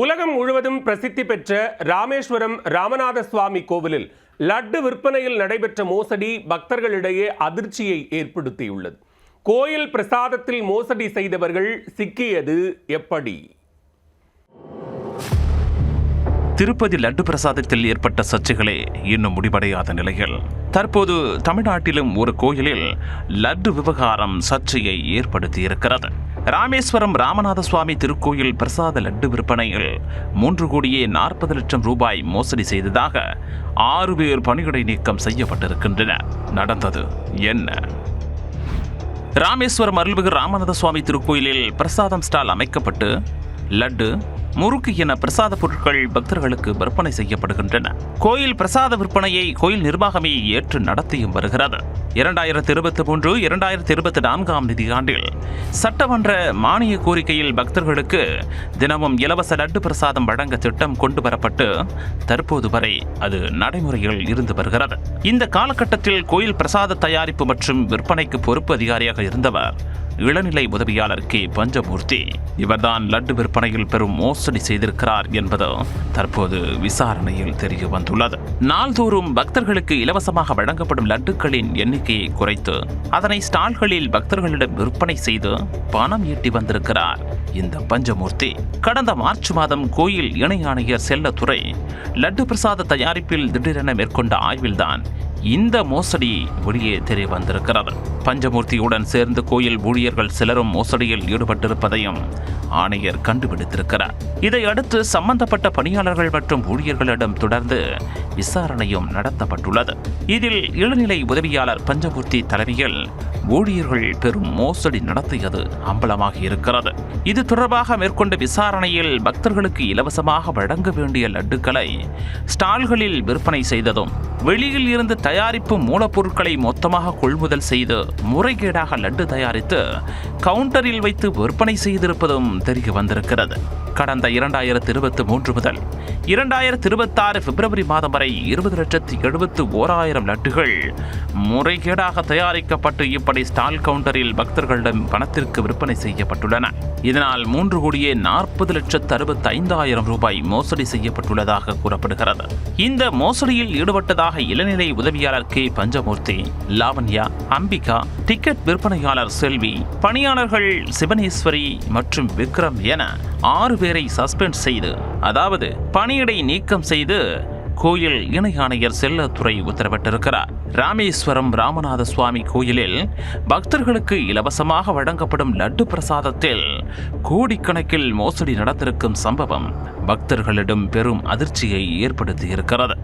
உலகம் முழுவதும் பிரசித்தி பெற்ற ராமேஸ்வரம் ராமநாத சுவாமி கோவிலில் லட்டு விற்பனையில் நடைபெற்ற மோசடி பக்தர்களிடையே அதிர்ச்சியை ஏற்படுத்தியுள்ளது. கோயில் பிரசாதத்தில் மோசடி செய்தவர்கள் சிக்கியது எப்படி? திருப்பதி லட்டு பிரசாதத்தில் ஏற்பட்ட சர்ச்சைகளே இன்னும் முடிவடையாத நிலையில் தற்போது தமிழ்நாட்டிலும் ஒரு கோயிலில் லட்டு விவகாரம் சர்ச்சையை ஏற்படுத்தியிருக்கிறது. ராமேஸ்வரம் ராமநாத சுவாமி திருக்கோயில் பிரசாத லட்டு விற்பனையில் 3,40,00,000 ரூபாய் மோசடி செய்ததாக 6 பேர் பணியிடை நீக்கம் செய்யப்பட்டிருக்கின்றனர். நடந்தது என்ன? ராமேஸ்வரம் அருள்மிகு ராமநாத சுவாமி திருக்கோயிலில் பிரசாதம் ஸ்டால் அமைக்கப்பட்டு லட்டு, முறுக்கு என பிரசாத பொருட்கள் பக்தர்களுக்கு விற்பனை செய்யப்படுகின்றன. கோயில் பிரசாத விற்பனையை கோயில் நிர்வாகமே ஏற்று நடத்தியும் வருகிறது. 2023, 2024 நிதியாண்டில் சட்டமன்ற மானிய கோரிக்கையில் பக்தர்களுக்கு தினமும் இலவச லட்டு பிரசாதம் வழங்க திட்டம் கொண்டு வரப்பட்டு தற்போது வரை அது நடைமுறையில் இருந்து வருகிறது. இந்த காலகட்டத்தில் கோயில் பிரசாத தயாரிப்பு மற்றும் விற்பனைக்கு பொறுப்பு அதிகாரியாக இருந்தவர் இளநிலை உதவியாளர் கே பஞ்சமூர்த்தி. இவர்தான் லட்டு விற்பனையில் பெரும் மோசடி செய்திருக்கிறார் என்பது தற்போது விசாரணையில் தெரிய வந்துள்ளது. நாள்தோறும் பக்தர்களுக்கு இலவசமாக வழங்கப்படும் லட்டுக்களின் எண்ணிக்கையை குறைத்து அதனை ஸ்டால்களில் பக்தர்களிடம் விற்பனை செய்து பணம் ஈட்டி வந்திருக்கிறார் இந்த பஞ்சமூர்த்தி. கடந்த மார்ச் மாதம் கோயில் இணை ஆணையர் செல்லத்துறை லட்டு பிரசாத தயாரிப்பில் திடீரென மேற்கொண்ட ஆய்வில்தான் இந்த மோசடி வெளியே தெரிய வந்திருக்கிறது. பஞ்சமூர்த்தியுடன் சேர்ந்து கோயில் ஊழியர்கள் சிலரும் மோசடியில் ஈடுபட்டிருப்பதையும் ஆணையர் கண்டுபிடித்திருக்கிறார். இதையடுத்து சம்பந்தப்பட்ட பணியாளர்கள் மற்றும் ஊழியர்களிடம் தொடர்ந்து விசாரணையும் நடத்தப்பட்டுள்ளது. இதில் இளநிலை உதவியாளர் பஞ்சமூர்த்தி தலைமையில் ஊழியர்கள் பெரும் மோசடி நடத்தியது அம்பலமாக இருக்கிறது. இது தொடர்பாக மேற்கொண்ட விசாரணையில் பக்தர்களுக்கு இலவசமாக வழங்க வேண்டிய லட்டுக்களை ஸ்டால்களில் விற்பனை செய்ததும், வெளியில் இருந்து தயாரிப்பு மூலப்பொருட்களை மொத்தமாக கொள்முதல் செய்து முறைகேடாக லட்டு தயாரித்து கவுண்டரில் வைத்து விற்பனை செய்திருப்பதும் தெரிய வந்திருக்கிறது. கடந்த 2023 முதல் 2026 பிப்ரவரி மாதம் வரை 20,71,000 லட்டுகள் முறைகேடாக தயாரிக்கப்பட்டு இப்படி ஸ்டால் கவுண்டரில் பக்தர்களிடம் பணத்திற்கு விற்பனை செய்யப்பட்டுள்ளன. இதனால் 3,40,65,000 ரூபாய் மோசடி செய்யப்பட்டுள்ளதாக கூறப்படுகிறது. இந்த மோசடியில் ஈடுபட்டதாக இளநிலை உதவியாளர் கே பஞ்சமூர்த்தி, லாவண்யா, அம்பிகா, டிக்கெட் விற்பனையாளர் செல்வி, பணியாளர்கள் சிவனேஸ்வரி மற்றும் விக்ரம் என 6 பேரை சஸ்பெண்ட் செய்து, அதாவது பணியிடை நீக்கம் செய்து கோயில் இணை ஆணையர் செல்லத்துறை உத்தரவிட்டிருக்கிறார். ராமேஸ்வரம் ராமநாத சுவாமி கோயிலில் பக்தர்களுக்கு இலவசமாக வழங்கப்படும் லட்டு பிரசாதத்தில் கோடிக்கணக்கில் மோசடி நடந்திருக்கும் சம்பவம் பக்தர்களிடம் பெரும் அதிர்ச்சியை ஏற்படுத்தியிருக்கிறது.